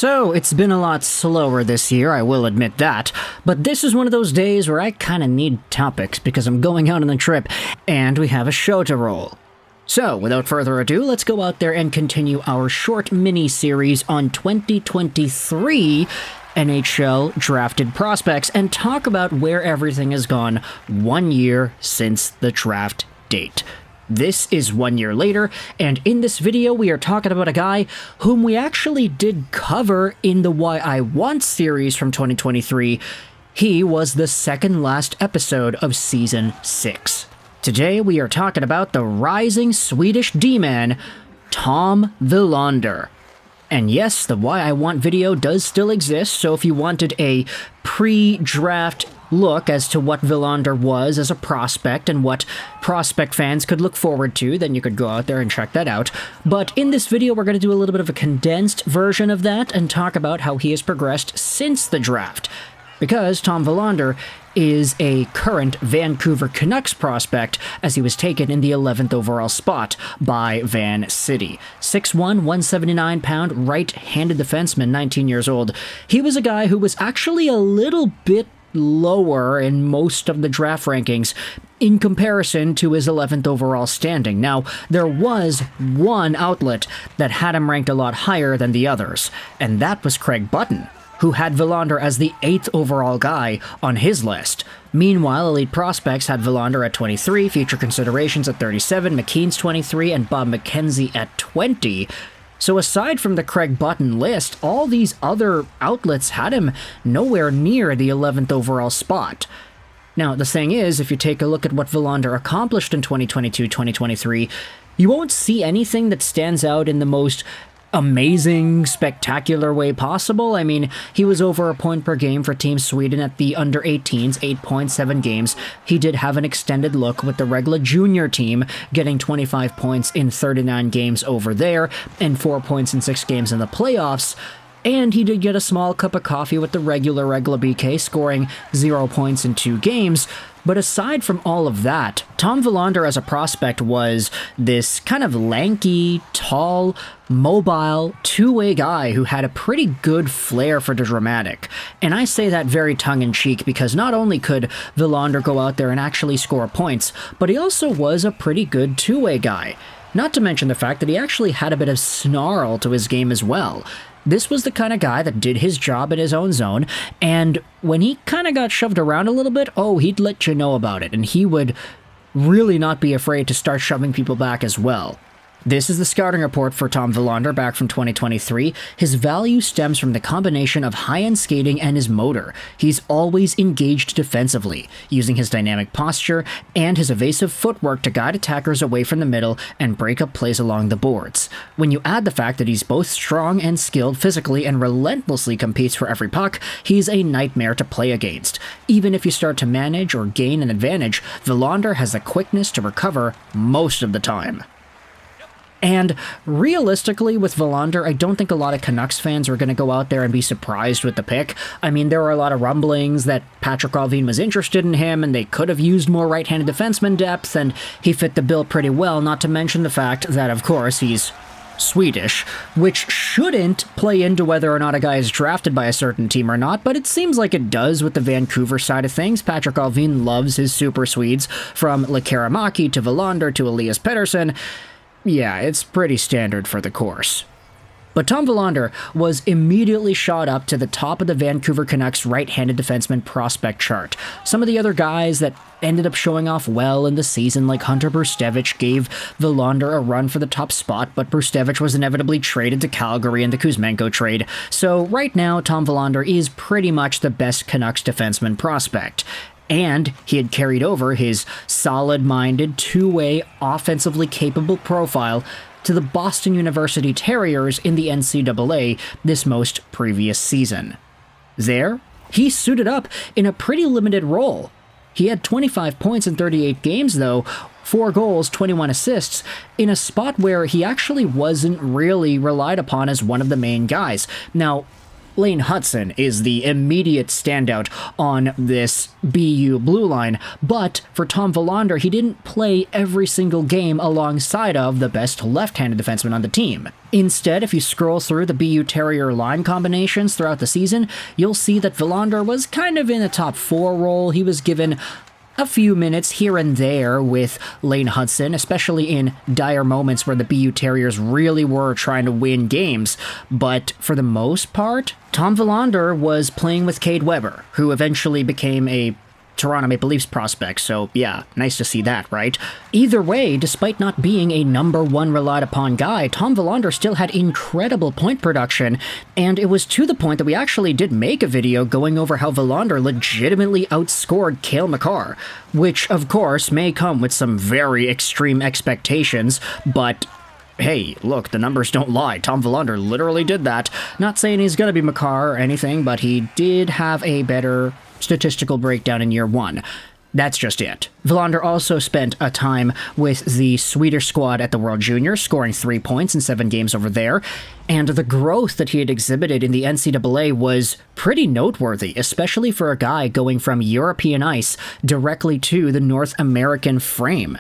So, it's been a lot slower this year, I will admit that, but this is one of those days where I kinda need topics because I'm going out on a trip, and we have a show to roll. So, without further ado, let's go out there and continue our short mini-series on 2023 NHL drafted prospects and talk about where everything has gone 1 year since the draft date. This is 1 year later, and in this video we are talking about a guy whom we actually did cover in the Why I Want series from 2023. He was the second last episode of Season 6. Today we are talking about the rising Swedish D-man, Tom Willander. And yes, the Why I Want video does still exist, so if you wanted a pre-draft look as to what Willander was as a prospect and what prospect fans could look forward to, then you could go out there and check that out. But in this video, we're going to do a little bit of a condensed version of that and talk about how he has progressed since the draft. Because Tom Willander is a current Vancouver Canucks prospect, as he was taken in the 11th overall spot by Van City. 6'1", 179-pound, right-handed defenseman, 19 years old. He was a guy who was actually a little bit lower in most of the draft rankings in comparison to his 11th overall standing. Now, there was one outlet that had him ranked a lot higher than the others, and that was Craig Button, who had Willander as the 8th overall guy on his list. Meanwhile, Elite Prospects had Willander at 23, Future Considerations at 37, McKeen's 23, and Bob McKenzie at 20. So aside from the Craig Button list, all these other outlets had him nowhere near the 11th overall spot. Now, the thing is, if you take a look at what Willander accomplished in 2022-2023, you won't see anything that stands out in the most amazing, spectacular way possible. I mean, he was over a point per game for Team Sweden at the under-18s, 8.7 games. He did have an extended look with the Regla junior team, getting 25 points in 39 games over there, and 4 points in 6 games in the playoffs. And he did get a small cup of coffee with the regular Regla BK, scoring 0 points in 2 games. But aside from all of that, Tom Willander as a prospect was this kind of lanky, tall, mobile, two-way guy who had a pretty good flair for the dramatic. And I say that very tongue-in-cheek because not only could Willander go out there and actually score points, but he also was a pretty good two-way guy. Not to mention the fact that he actually had a bit of snarl to his game as well. This was the kind of guy that did his job in his own zone, and when he kind of got shoved around a little bit, he'd let you know about it, and he would really not be afraid to start shoving people back as well. This is the scouting report for Tom Willander back from 2023. His value stems from the combination of high-end skating and his motor. He's always engaged defensively, using his dynamic posture and his evasive footwork to guide attackers away from the middle and break up plays along the boards. When you add the fact that he's both strong and skilled physically and relentlessly competes for every puck, he's a nightmare to play against. Even if you start to manage or gain an advantage, Willander has the quickness to recover most of the time. And realistically, with Willander, I don't think a lot of Canucks fans are going to go out there and be surprised with the pick. I mean, there were a lot of rumblings that Patrick Allvin was interested in him, and they could have used more right-handed defenseman depth, and he fit the bill pretty well, not to mention the fact that, of course, he's Swedish, which shouldn't play into whether or not a guy is drafted by a certain team or not, but it seems like it does with the Vancouver side of things. Patrick Allvin loves his Super Swedes, from Lekaramaki to Willander to Elias Pettersson. Yeah, it's pretty standard for the course. But Tom Willander was immediately shot up to the top of the Vancouver Canucks right-handed defenseman prospect chart. Some of the other guys that ended up showing off well in the season, like Hunter Brustevich, gave Willander a run for the top spot, but Brustevich was inevitably traded to Calgary in the Kuzmenko trade. So right now, Tom Willander is pretty much the best Canucks defenseman prospect. And he had carried over his solid-minded, two-way, offensively capable profile to the Boston University Terriers in the NCAA this most previous season. There, he suited up in a pretty limited role. He had 25 points in 38 games, though, 4 goals, 21 assists, in a spot where he actually wasn't really relied upon as one of the main guys. Now, Lane Hutson is the immediate standout on this BU blue line, but for Tom Willander, he didn't play every single game alongside of the best left-handed defenseman on the team. Instead, if you scroll through the BU Terrier line combinations throughout the season, you'll see that Willander was kind of in a top 4 role. He was given a few minutes here and there with Lane Hutson, especially in dire moments where the BU Terriers really were trying to win games. But for the most part, Tom Willander was playing with Cade Weber, who eventually became a Toronto Maple Leafs prospect, so yeah, nice to see that, right? Either way, despite not being a number 1 relied upon guy, Tom Willander still had incredible point production, and it was to the point that we actually did make a video going over how Willander legitimately outscored Cale Makar, which of course may come with some very extreme expectations, but hey, look, the numbers don't lie. Tom Willander literally did that. Not saying he's gonna be Makar or anything, but he did have a better statistical breakdown in year 1. That's just it. Willander also spent a time with the Swedish squad at the World Juniors, scoring 3 points in 7 games over there, and the growth that he had exhibited in the NCAA was pretty noteworthy, especially for a guy going from European ice directly to the North American frame.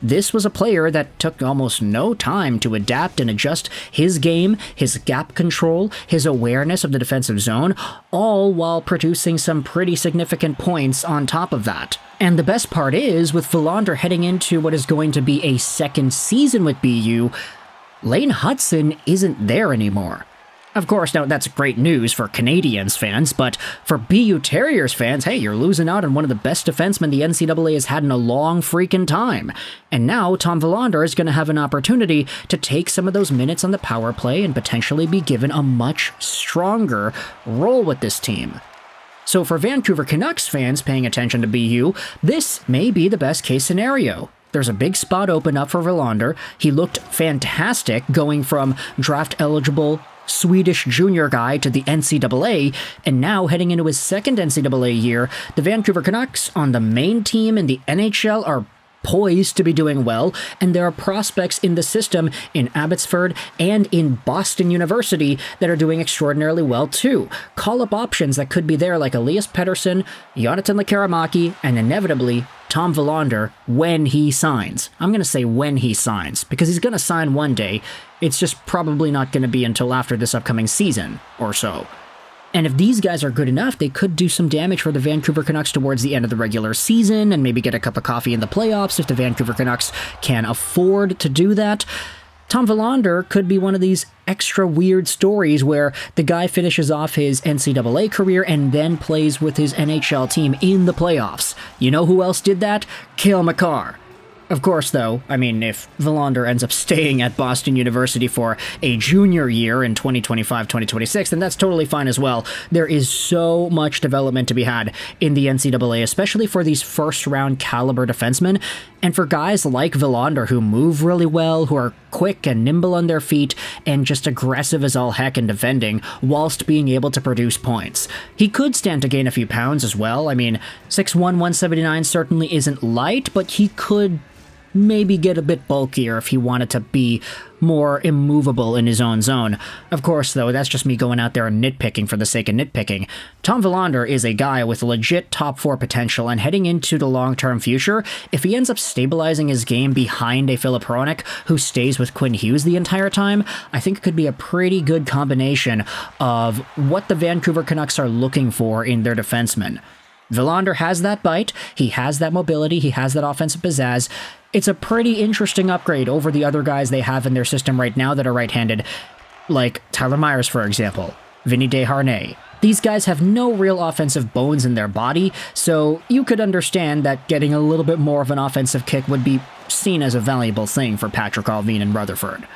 This was a player that took almost no time to adapt and adjust his game, his gap control, his awareness of the defensive zone, all while producing some pretty significant points on top of that. And the best part is, with Willander heading into what is going to be a second season with BU, Lane Hutson isn't there anymore. Of course, now that's great news for Canadiens fans, but for BU Terriers fans, hey, you're losing out on one of the best defensemen the NCAA has had in a long freaking time. And now Tom Willander is going to have an opportunity to take some of those minutes on the power play and potentially be given a much stronger role with this team. So for Vancouver Canucks fans paying attention to BU, this may be the best case scenario. There's a big spot open up for Willander. He looked fantastic going from draft-eligible Swedish junior guy to the NCAA, and now heading into his second NCAA year, the Vancouver Canucks on the main team in the NHL are poised to be doing well, and there are prospects in the system in Abbotsford and in Boston University that are doing extraordinarily well too. Call-up options that could be there like Elias Pettersson, Jonathan Lekkerimäki, and inevitably Tom Willander when he signs. I'm going to say when he signs, because he's going to sign one day. It's just probably not going to be until after this upcoming season or so. And if these guys are good enough, they could do some damage for the Vancouver Canucks towards the end of the regular season and maybe get a cup of coffee in the playoffs if the Vancouver Canucks can afford to do that. Tom Willander could be one of these extra weird stories where the guy finishes off his NCAA career and then plays with his NHL team in the playoffs. You know who else did that? Cale Makar. Of course, though, I mean, if Willander ends up staying at Boston University for a junior year in 2025-2026, then that's totally fine as well. There is so much development to be had in the NCAA, especially for these first-round caliber defensemen, and for guys like Willander who move really well, who are quick and nimble on their feet, and just aggressive as all heck in defending, whilst being able to produce points. He could stand to gain a few pounds as well. I mean, 6'1", 179 certainly isn't light, but he could maybe get a bit bulkier if he wanted to be more immovable in his own zone. Of course, though, that's just me going out there and nitpicking for the sake of nitpicking. Tom Willander is a guy with legit top 4 potential, and heading into the long-term future, if he ends up stabilizing his game behind a Filip Hronek who stays with Quinn Hughes the entire time, I think it could be a pretty good combination of what the Vancouver Canucks are looking for in their defensemen. Willander has that bite, he has that mobility, he has that offensive pizzazz. It's a pretty interesting upgrade over the other guys they have in their system right now that are right-handed, like Tyler Myers, for example, Vinny Desharnais. These guys have no real offensive bones in their body, so you could understand that getting a little bit more of an offensive kick would be seen as a valuable thing for Patrick Allvin and Rutherford.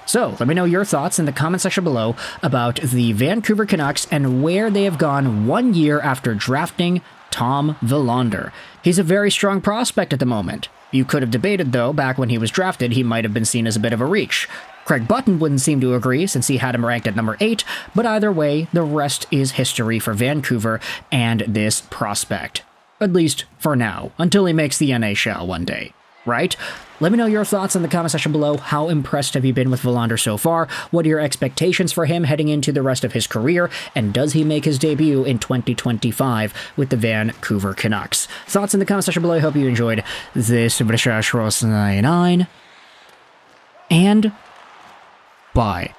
So, let me know your thoughts in the comment section below about the Vancouver Canucks and where they have gone 1 year after drafting Tom Willander. He's a very strong prospect at the moment. You could have debated, though, back when he was drafted, he might have been seen as a bit of a reach. Craig Button wouldn't seem to agree, since he had him ranked at number 8, but either way, the rest is history for Vancouver and this prospect. At least for now, until he makes the NHL one day. right? Let me know your thoughts in the comment section below. How impressed have you been with Willander so far? What are your expectations for him heading into the rest of his career? And does he make his debut in 2025 with the Vancouver Canucks? Thoughts in the comment section below. I hope you enjoyed this SWEDISH 99. And bye.